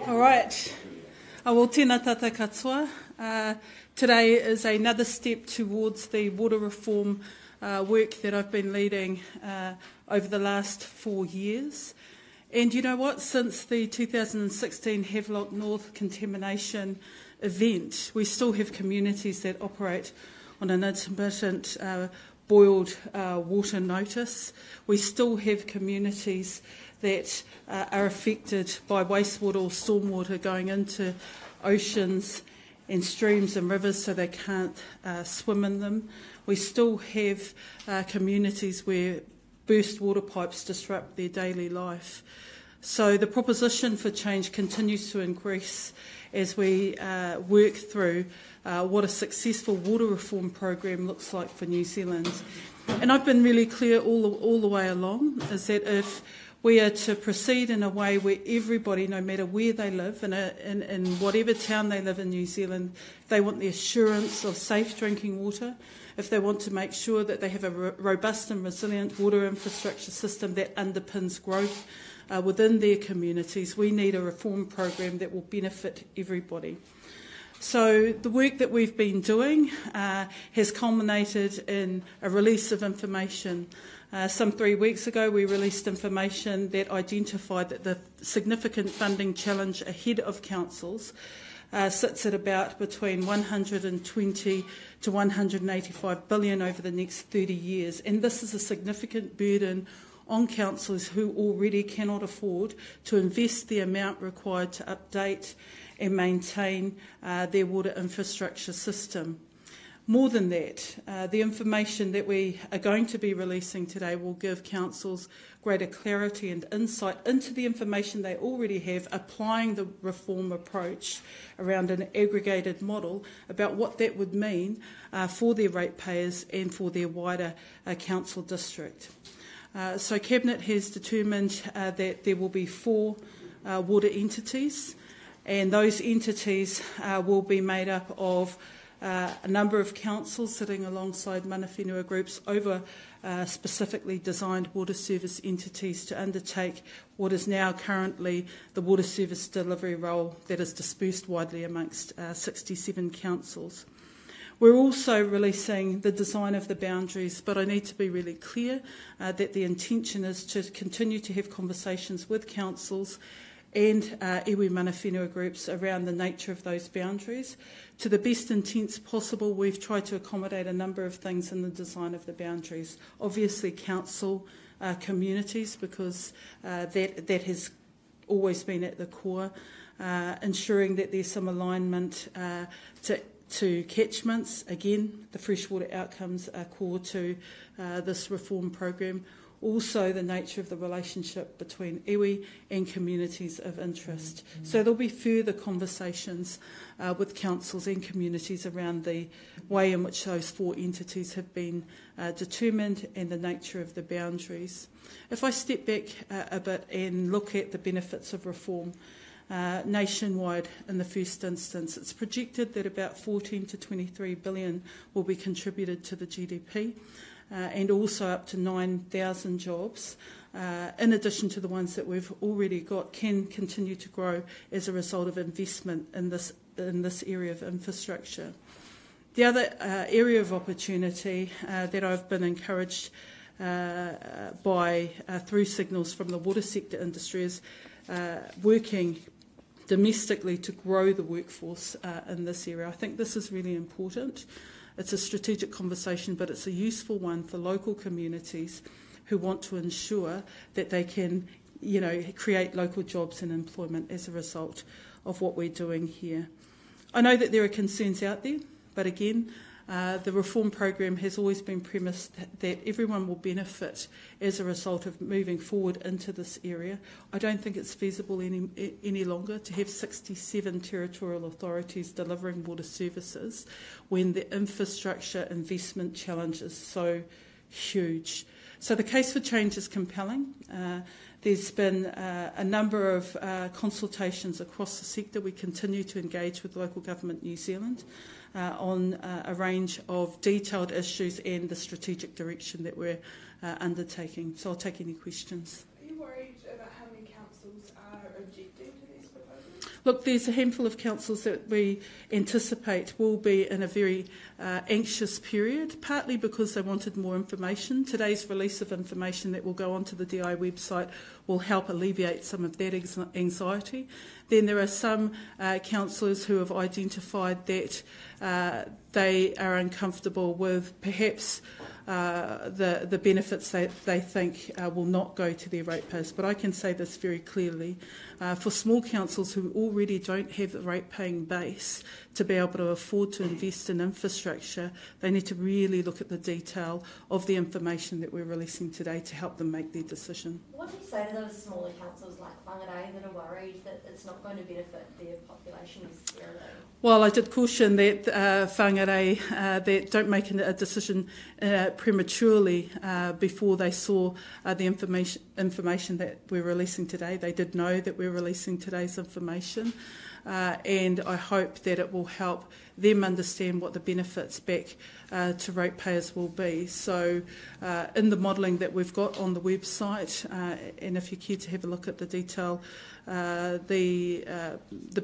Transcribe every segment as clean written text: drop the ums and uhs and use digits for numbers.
All right. Well, tēnā tata katoa. Today is another step towards the water reform work that I've been leading over the last 4 years. And you know what? Since the 2016 Havelock North contamination event, we still have communities that operate on an intermittent boiled water notice. We still have communities that are affected by wastewater or stormwater going into oceans and streams and rivers so they can't swim in them. We still have communities where burst water pipes disrupt their daily life. So the proposition for change continues to increase as we work through what a successful water reform program looks like for New Zealand. And I've been really clear all the way along, is that if we are to proceed in a way where everybody, no matter where they live, in whatever town they live in New Zealand, they want the assurance of safe drinking water, if they want to make sure that they have a robust and resilient water infrastructure system that underpins growth within their communities, we need a reform program that will benefit everybody. So the work that we've been doing has culminated in a release of information. Some 3 weeks ago, we released information that identified that the significant funding challenge ahead of councils sits at about between 120 to 185 billion over the next 30 years. And this is a significant burden on councils who already cannot afford to invest the amount required to update and maintain their water infrastructure system. More than that, the information that we are going to be releasing today will give councils greater clarity and insight into the information they already have, applying the reform approach around an aggregated model about what that would mean for their ratepayers and for their wider council district. So Cabinet has determined that there will be 4 water entities, and those entities will be made up of a number of councils sitting alongside mana whenua groups over specifically designed water service entities to undertake what is now currently the water service delivery role that is dispersed widely amongst 67 councils. We're also releasing the design of the boundaries, but I need to be really clear that the intention is to continue to have conversations with councils and iwi mana whenua groups around the nature of those boundaries. To the best intents possible, we've tried to accommodate a number of things in the design of the boundaries. Obviously, council communities, because that has always been at the core, ensuring that there's some alignment to catchments. Again, the freshwater outcomes are core to this reform program. Also, the nature of the relationship between iwi and communities of interest. So there'll be further conversations with councils and communities around the way in which those 4 entities have been determined and the nature of the boundaries. If I step back a bit and look at the benefits of reform, nationwide in the first instance, it's projected that about 14 to 23 billion will be contributed to the GDP. And also up to 9,000 jobs, in addition to the ones that we've already got, can continue to grow as a result of investment in this area of infrastructure. The other area of opportunity that I've been encouraged by through signals from the water sector industry is working domestically to grow the workforce in this area. I think this is really important. It's a strategic conversation, but it's a useful one for local communities who want to ensure that they can, create local jobs and employment as a result of what we're doing here. I know that there are concerns out there, but again, the reform program has always been premised that everyone will benefit as a result of moving forward into this area. I don't think it's feasible any longer to have 67 territorial authorities delivering water services when the infrastructure investment challenge is so huge. So the case for change is compelling. There's been a number of consultations across the sector. We continue to engage with Local Government New Zealand on a range of detailed issues and the strategic direction that we're undertaking. So I'll take any questions. Are you worried about how many councils are objecting to these proposals? Look, there's a handful of councils that we anticipate will be in a very anxious period, partly because they wanted more information. Today's release of information that will go onto the DI website will help alleviate some of that anxiety. Then there are some councillors who have identified that they are uncomfortable with perhaps the benefits they think will not go to their ratepayers. But I can say this very clearly. For small councils who already don't have the rate-paying base to be able to afford to invest in infrastructure, they need to really look at the detail of the information that we're releasing today to help them make their decision. What do you say to those smaller councils like Whangarei that are worried that it's not going to benefit their population necessarily? Well, I did caution that Whangarei that don't make a decision prematurely before they saw the information that we're releasing today. They did know that we're releasing today's information, and I hope that it will help them understand what the benefits back to ratepayers will be. So in the modelling that we've got on the website, and if you care to have a look at the detail, the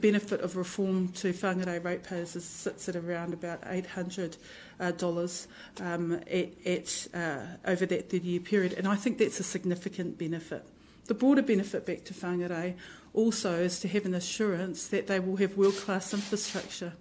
benefit of reform to Whangarei ratepayers sits at around about $800 over that 30-year period, and I think that's a significant benefit. The broader benefit back to Whangarei also is to have an assurance that they will have world-class infrastructure,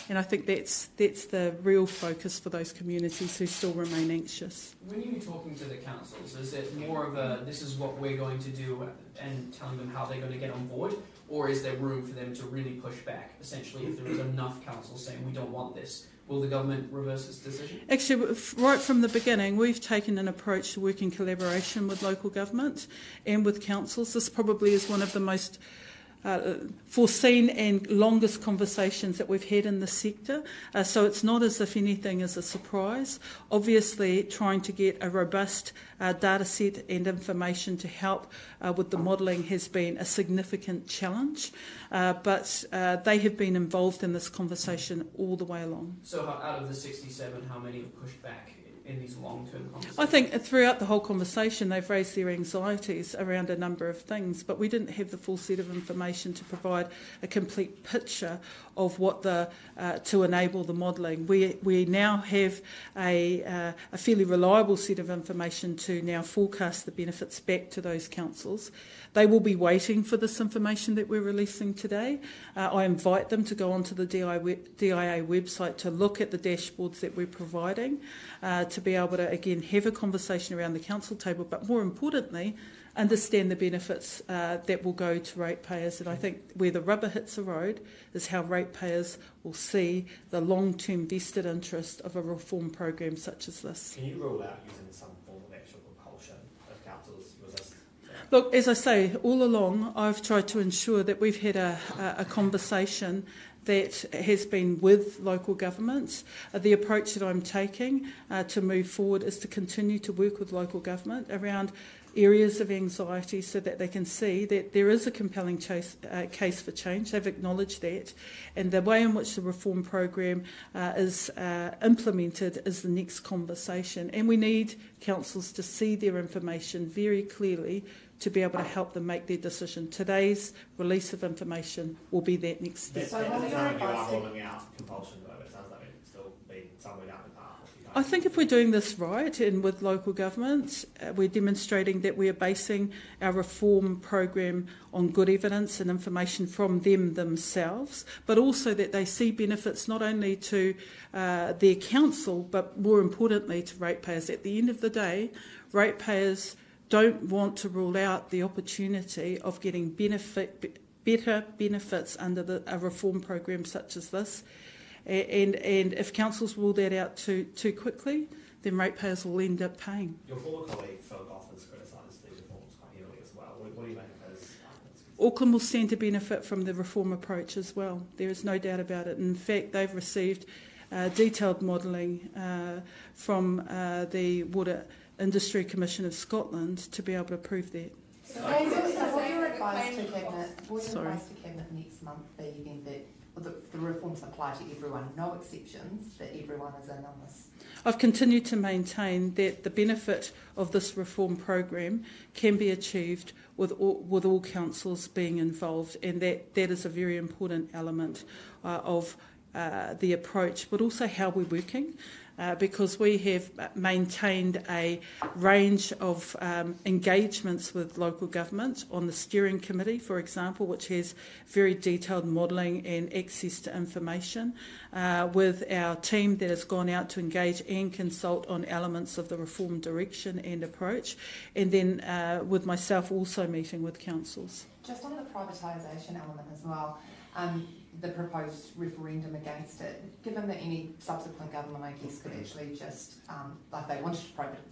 and I think that's the real focus for those communities who still remain anxious. When you're talking to the councils, is it more of a this is what we're going to do and telling them how they're going to get on board, or is there room for them to really push back? Essentially, if there is enough councils saying we don't want this, will the government reverse its decision? Actually, right from the beginning, we've taken an approach to work in collaboration with local government and with councils. This probably is one of the most foreseen and longest conversations that we've had in the sector. So it's not as if anything is a surprise. Obviously, trying to get a robust data set and information to help with the modelling has been a significant challenge, but they have been involved in this conversation all the way along. So out of the 67, how many have pushed back in these long-term conversations? I think throughout the whole conversation they've raised their anxieties around a number of things, but we didn't have the full set of information to provide a complete picture of what to enable the modelling. We now have a fairly reliable set of information to now forecast the benefits back to those councils. They will be waiting for this information that we're releasing today. I invite them to go onto the DIA website to look at the dashboards that we're providing, to be able to, again, have a conversation around the council table, but more importantly, understand the benefits that will go to ratepayers. And I think where the rubber hits the road is how ratepayers will see the long-term vested interest of a reform program such as this. Can you rule out using some form of actual compulsion if councils resist? Look, as I say, all along I've tried to ensure that we've had a conversation that has been with local governments. The approach that I'm taking to move forward is to continue to work with local government around areas of anxiety so that they can see that there is a compelling case for change. They've acknowledged that, and the way in which the reform program is implemented is the next conversation, and we need councils to see their information very clearly to be able to help them make their decision. Today's release of information will be that next step. So what are your advice ruling out compulsion though? It sounds like it's still been somewhere down the path. I think if we're doing this right and with local government, we're demonstrating that we are basing our reform program on good evidence and information from them themselves, but also that they see benefits not only to their council, but more importantly to ratepayers. At the end of the day, ratepayers don't want to rule out the opportunity of getting better benefits under a reform program such as this. And if councils rule that out too quickly, then ratepayers will end up paying. Your former colleague Phil Goff has criticised these reforms quite heavily as well. What do you make of his arguments? Auckland will stand to benefit from the reform approach as well. There is no doubt about it. In fact, they've received detailed modelling from the Water Industry Commission of Scotland to be able to prove that. So what your advice to Cabinet next month be then that the reforms apply to everyone, no exceptions, that everyone is in on this? I've continued to maintain that the benefit of this reform program can be achieved with all councils being involved, and that is a very important element of the approach, but also how we're working. Because we have maintained a range of engagements with local government on the steering committee, for example, which has very detailed modelling and access to information, with our team that has gone out to engage and consult on elements of the reform direction and approach, and then with myself also meeting with councils. Just on the privatisation element as well, the proposed referendum against it, given that any subsequent government, I guess, could actually just, like they wanted to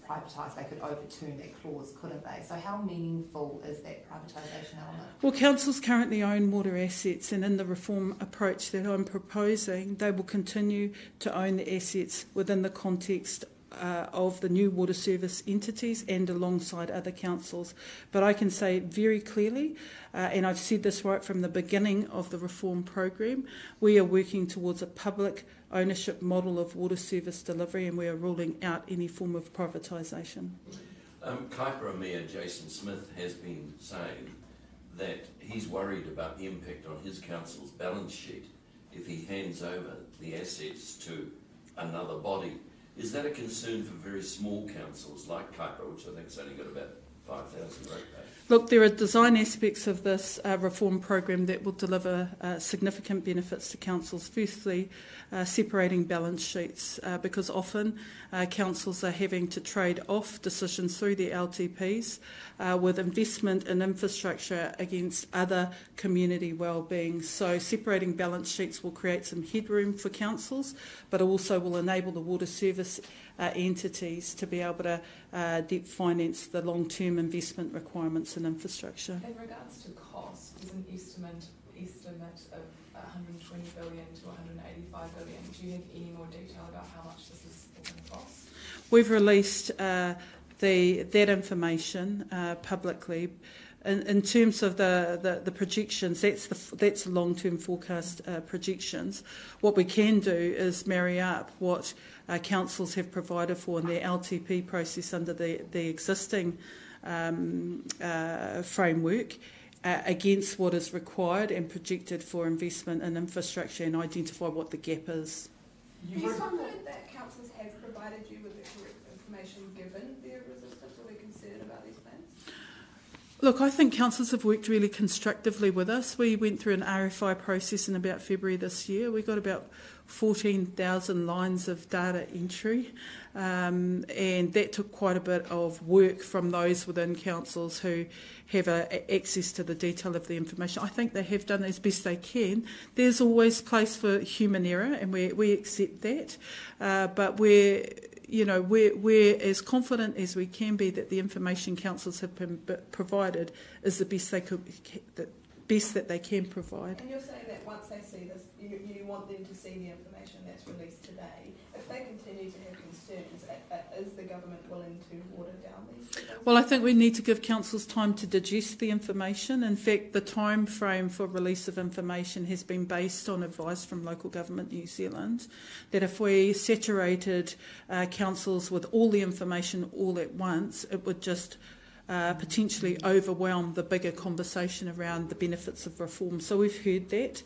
privatise, they could overturn that clause, couldn't they? So how meaningful is that privatisation element? Well, councils currently own water assets, and in the reform approach that I'm proposing, they will continue to own the assets within the context of the new water service entities and alongside other councils. But I can say very clearly, and I've said this right from the beginning of the reform program, we are working towards a public ownership model of water service delivery, and we are ruling out any form of privatisation. Kaipara Mayor Jason Smith has been saying that he's worried about the impact on his council's balance sheet if he hands over the assets to another body. Is that a concern for very small councils like Kaipara, which I think has only got about 5,000 ratepayers? Look, there are design aspects of this reform program that will deliver significant benefits to councils. Firstly, separating balance sheets, because often councils are having to trade off decisions through their LTPs with investment in infrastructure against other community wellbeing. So separating balance sheets will create some headroom for councils, but also will enable the water service entities to be able to debt finance the long-term investment requirements in infrastructure. In regards to cost, there's an estimate of 120 billion to 185 billion. Do you have any more detail about how much this is going to cost? We've released that information publicly. In terms of the projections, that's the long-term forecast projections. What we can do is marry up what councils have provided for in their LTP process under the existing framework against what is required and projected for investment in infrastructure, and identify what the gap is. Do you confident that councils have provided you with the correct information given their resistance or their concern about these plans? Look, I think councils have worked really constructively with us. We went through an RFI process in about February this year. We got about 14,000 lines of data entry, and that took quite a bit of work from those within councils who have access to the detail of the information. I think they have done as best they can. There's always place for human error, and we accept that, but we're as confident as we can be that the information councils have provided is the best that they can provide. And you're saying that once they see this, you want them to see the information that's released today. If they continue to have concerns, is the government willing to water down these figures? Well, I think we need to give councils time to digest the information. In fact, the time frame for release of information has been based on advice from Local Government New Zealand, that if we saturated councils with all the information all at once, it would just potentially overwhelm the bigger conversation around the benefits of reform. So we've heard that,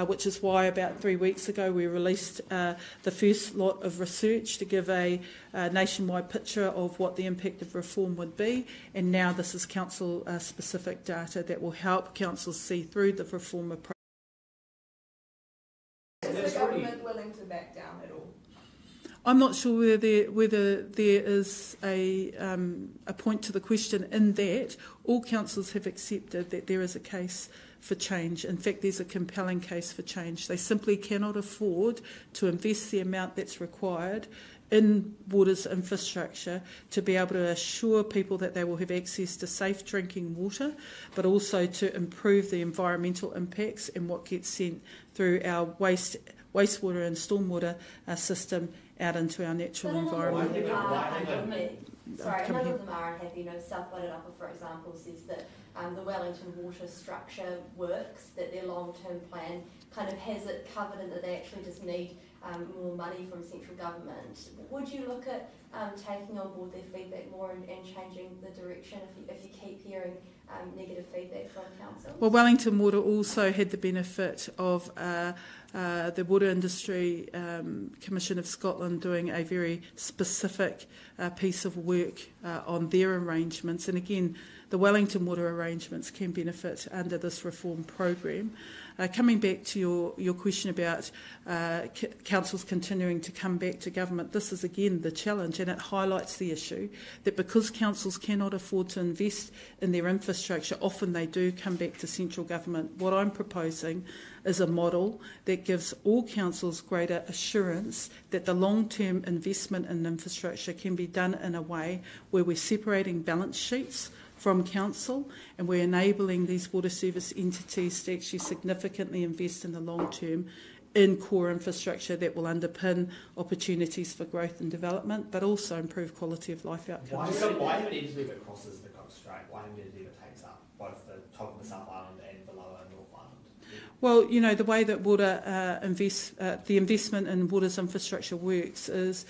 which is why about 3 weeks ago we released the first lot of research to give a nationwide picture of what the impact of reform would be, and now this is council-specific data that will help councils see through the reform approach. Is the government willing to back down at all? I'm not sure whether there is a point to the question in that all councils have accepted that there is a case for change. In fact, there's a compelling case for change. They simply cannot afford to invest the amount that's required in water's infrastructure to be able to assure people that they will have access to safe drinking water, but also to improve the environmental impacts and what gets sent through our wastewater and stormwater system out into our natural environment. A number of them are unhappy. Southland, for example, says that the Wellington water structure works, that their long-term plan kind of has it covered and that they actually just need more money from central government. Would you look at taking on board their feedback more and changing the direction if you keep hearing negative feedback from council? Well, Wellington Water also had the benefit of the Water Industry Commission of Scotland doing a very specific piece of work on their arrangements. And again, the Wellington Water arrangements can benefit under this reform program. Coming back to your question about councils continuing to come back to government, this is again the challenge, and it highlights the issue that because councils cannot afford to invest in their infrastructure, often they do come back to central government. What I'm proposing is a model that gives all councils greater assurance that the long-term investment in infrastructure can be done in a way where we're separating balance sheets from council, and we're enabling these water service entities to actually significantly invest in the long term in core infrastructure that will underpin opportunities for growth and development, but also improve quality of life outcomes. Why have an entity that crosses the Cook Strait? Why have an entity that takes up both the top of the South Island and the lower North Island? Well, you know, the way that water the investment in water's infrastructure works is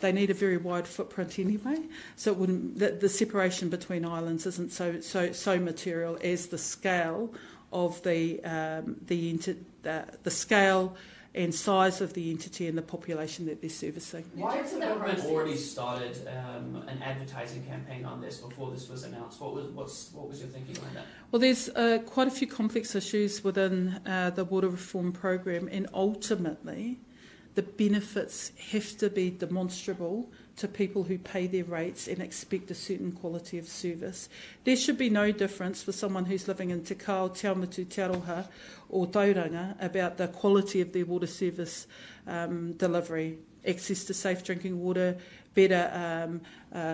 they need a very wide footprint anyway, so it wouldn't, the separation between islands isn't so material as the scale of the scale and size of the entity and the population that they're servicing. Why has the government already started an advertising campaign on this before this was announced? What was your thinking behind that? Well, there's quite a few complex issues within the water reform program, and ultimately the benefits have to be demonstrable to people who pay their rates and expect a certain quality of service. There should be no difference for someone who's living in Te Kao, Te Awamutu, Te Aroha or Tauranga about the quality of their water service delivery, access to safe drinking water, better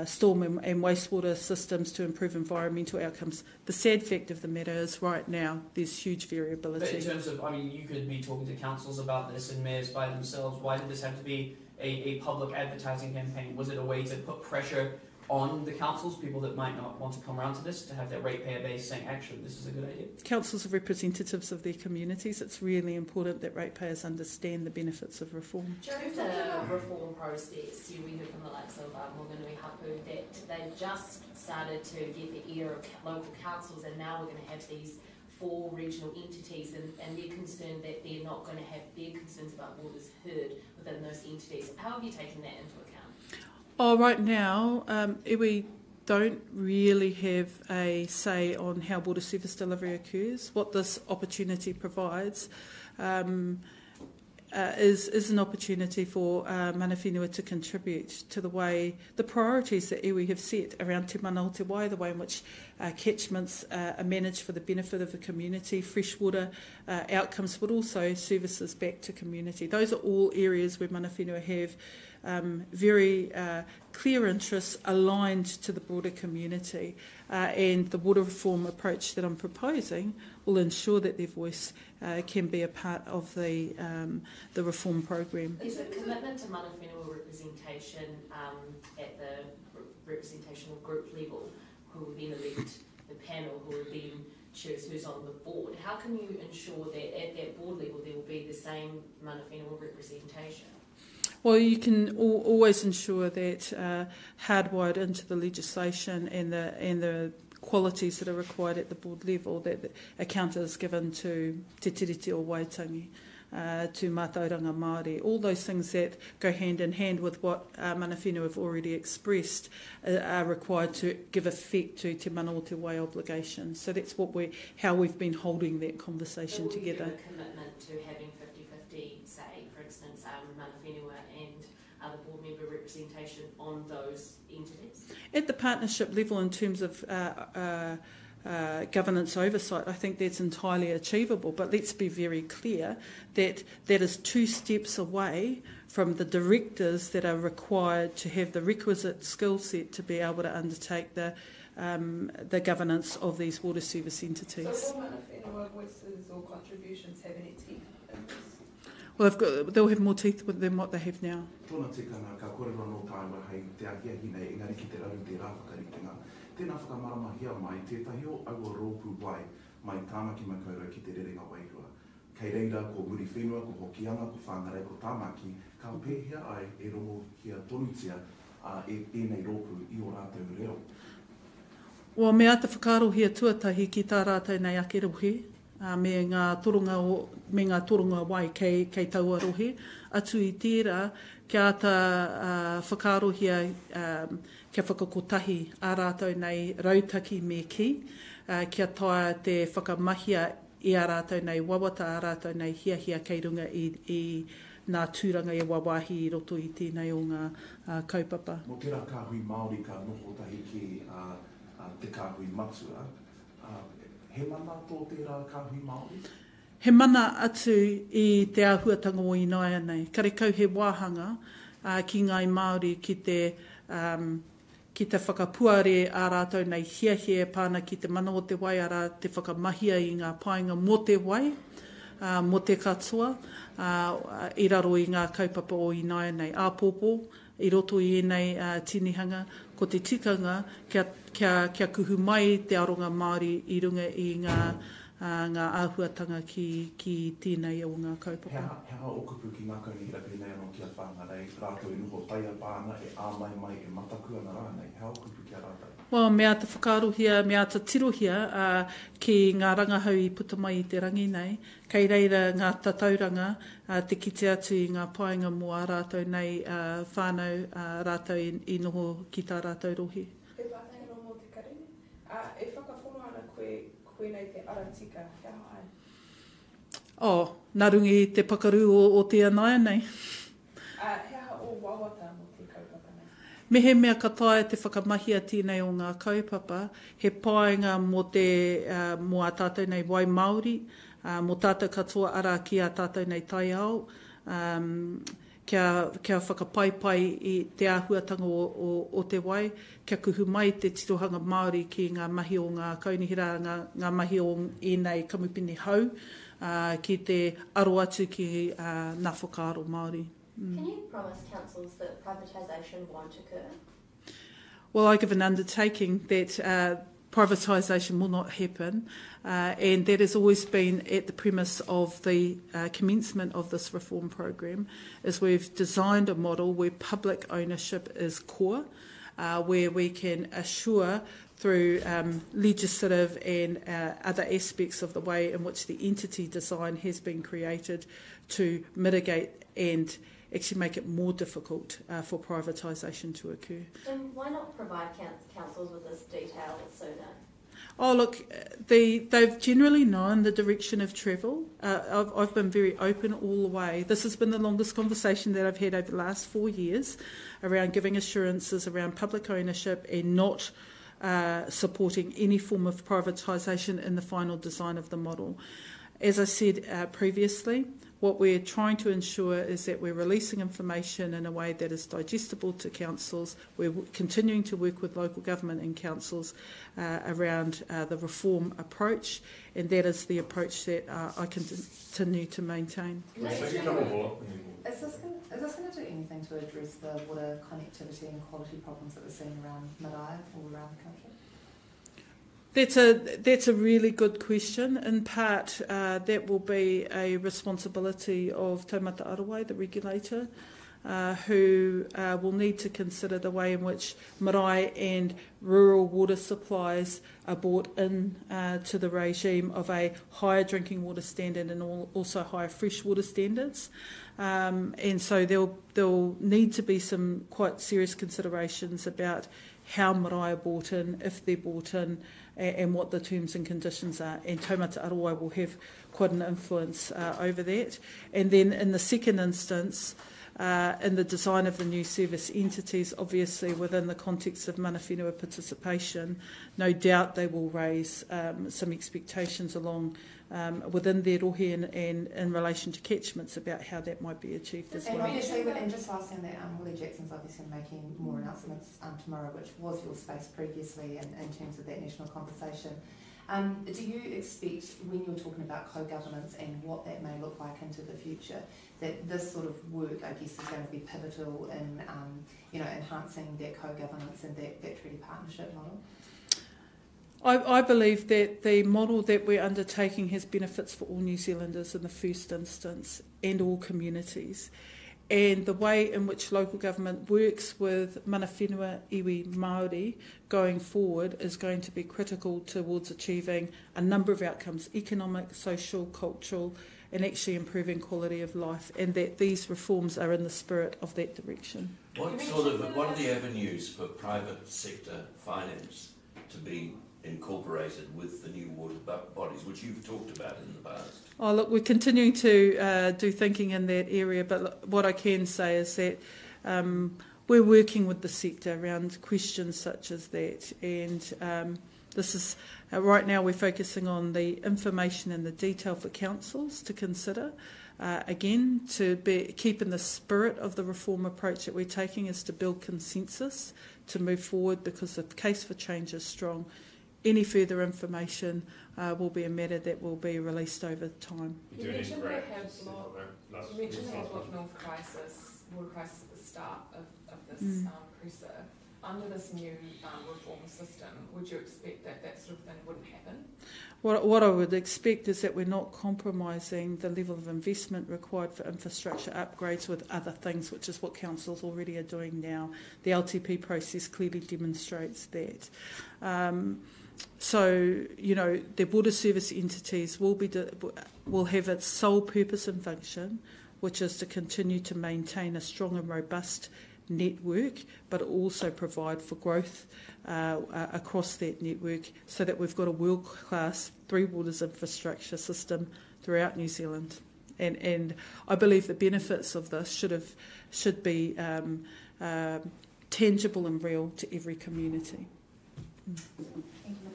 storm and wastewater systems to improve environmental outcomes. The sad fact of the matter is right now there's huge variability. But in terms of, I mean, you could be talking to councils about this and mayors by themselves. Why did this have to be a public advertising campaign? Was it a way to put pressure on the councils, people that might not want to come around to this, to have their ratepayer base saying, actually, this is a good idea? Councils are representatives of their communities. It's really important that ratepayers understand the benefits of reform. During the reform process, we heard from the likes of Morganui Hapu that they've just started to get the ear of local councils, and now we're going to have these 4 regional entities, and they're concerned that they're not going to have their concerns about waters heard within those entities. How have you taken that into account? Oh, right now, iwi don't really have a say on how water service delivery occurs. What this opportunity provides is an opportunity for mana whenua to contribute to the way, the priorities that iwi have set around te mana o te wai, the way in which catchments are managed for the benefit of the community, freshwater outcomes, but also services back to community. Those are all areas where mana whenua have very clear interests aligned to the broader community, and the water reform approach that I'm proposing will ensure that their voice can be a part of the reform program. Is a commitment to mana whenua representation at the representational group level, who will then elect the panel, who will then choose who's on the board? How can you ensure that at that board level there will be the same mana whenua representation? Well, you can always ensure that hardwired into the legislation and the qualities that are required at the board level, that account is given to te tiriti o Waitangi, to mātauranga Māori. All those things that go hand in hand with what mana whenua have already expressed are required to give effect to te mana o te wai obligations. So that's how we've been holding that conversation together. Will you give a commitment to having 50-50, say, for instance, mana whenua and other board member representation on those entities? At the partnership level, in terms of governance oversight, I think that's entirely achievable. But let's be very clear that that is 2 steps away from the directors that are required to have the requisite skill set to be able to undertake the governance of these water service entities. So will mana whenua voices or contributions have any teeth in this? Well, they'll have more teeth than what they have now. Tōna tikanga ka kōrero no tāua hei te ahia hine engari ki te raru te rāwhakaritenga. Tēnā whakamaramahia mai, tētahi o aua rōpū wai, mai tāmaki mai kaurau ki te rerenga waihua. Kei reira, ko muri whenua, ko hokianga, ko whangarei, ko tāmaki, ka pēhia ai e rongo hia tonutia e nei rōpū i o rātou reo. Ua mea te whakarohia tuatahi ki tā rātou nei ake rohe, me ngā toronga wai kei taua rohe. Atu i tērā, kia ata whakarohia kia whakakotahi ā rātou nei rautaki me ki, kia taia te whakamahia i ā rātou nei wawata ā rātou nei hiahia kei runga i nā tūranga e wawahi i roto i tēnei o ngā kaupapa. Mo tērā kāhui Māori ka noho tahi ki te kāhui matua, he mana tō tērā kāhui Māori? He mana atu i te āhuatanga o Inaia nei. Karekau he wāhanga ki ngai Māori ki te whakapuare ā rātou nei hiahia pāna ki te mana o te wai ara te whakamahia i ngā painga mo te wai, mo te katoa, i raro i ngā kaupapa o Inaia nei. Āpōpō, i roto i enei tinihanga, ko te tikanga kia kuhu mai te aronga Māori i runga i ngā āhuatanga ki tēnei o ngā kaupapa. Hea okupu ki ngā kaunihira pēnei anō kia whangarei, rātou i noho taia pāna, e āmai mai, e mataku ana rānei. Hea okupu kia rātou? Well, mea te whakarohia, mea te tirohia ki ngā rangahau i puta mai i te rangi nei. Kei reira ngā tatauranga, te kite atu i ngā painga mo a rātou nei whānau rātou i noho ki tā rātou rohi. E pātai anō mō te karere. E whakawhono ana koe nei te aratika, kia hae? Nā rungi te pakaru o te anaia nei. Hea o wawata mō te kaupapa nei? Me he mea ka taia te whakamahia tēnei o ngā kaupapa, he painga mo a tātou nei wai Māori, mo tātou katoa ara ki a tātou nei tai ao, kia whakapaipai i te āhuatanga o te wai, kia kuhu mai te tirohanga Māori ki ngā mahi o ngā kaunihira, ngā mahi o enei kamupini hau, ki te aro atu ki ngā whakaaro Māori. Can you promise councils that privatisation won't occur? Well, I give an undertaking that privatisation will not happen, and that has always been at the premise of the commencement of this reform program, is we've designed a model where public ownership is core, where we can assure through legislative and other aspects of the way in which the entity design has been created to mitigate and actually make it more difficult for privatisation to occur. And why not provide councils with this detail sooner? Oh, look, they've generally known the direction of travel. I've been very open all the way. This has been the longest conversation that I've had over the last 4 years around giving assurances around public ownership and not supporting any form of privatisation in the final design of the model. As I said previously, what we're trying to ensure is that we're releasing information in a way that is digestible to councils. We're continuing to work with local government and councils around the reform approach, and that is the approach that I continue to maintain. Is this going to do anything to address the water connectivity and quality problems that we're seeing around Marae or around the country? That's a really good question. In part, that will be a responsibility of Taumata Arawai, the regulator, who will need to consider the way in which marae and rural water supplies are brought in to the regime of a higher drinking water standard and also higher freshwater standards. And so there'll need to be some quite serious considerations about how marae are brought in, if they're brought in, and what the terms and conditions are. And Taumata Arawai will have quite an influence over that. And then in the second instance, in the design of the new service entities, obviously within the context of mana whenua participation, no doubt they will raise some expectations along within their rohe and in relation to catchments about how that might be achieved as well. And obviously, and just last thing, that Willie Jackson's obviously making more announcements tomorrow, which was your space previously in terms of that national conversation. Do you expect, when you're talking about co-governance and what that may look like into the future, that this sort of work, I guess, is going to be pivotal in enhancing that co-governance and that treaty partnership model? I believe that the model that we're undertaking has benefits for all New Zealanders in the first instance and all communities. And the way in which local government works with mana whenua iwi Māori going forward is going to be critical towards achieving a number of outcomes: economic, social, cultural, and actually improving quality of life, and that these reforms are in the spirit of that direction. What are the avenues for private sector finance to be incorporated with the new water bodies, which you've talked about in the past? Oh, look, we're continuing to do thinking in that area, but look, what I can say is that we're working with the sector around questions such as that, and this is right now we're focusing on the information and the detail for councils to consider. Again, to keep in the spirit of the reform approach that we're taking is to build consensus to move forward, because the case for change is strong. Any further information will be a matter that will be released over time. You mentioned they have North crisis, water crisis at the start of this presser. Under this new reform system, would you expect that that sort of thing wouldn't happen? What I would expect is that we're not compromising the level of investment required for infrastructure upgrades with other things, which is what councils already are doing now. The LTP process clearly demonstrates that. So, you know, the water service entities will have its sole purpose and function, which is to continue to maintain a strong and robust network, but also provide for growth across that network, so that we've got a world-class three waters infrastructure system throughout New Zealand. And I believe the benefits of this should be tangible and real to every community. Thank you.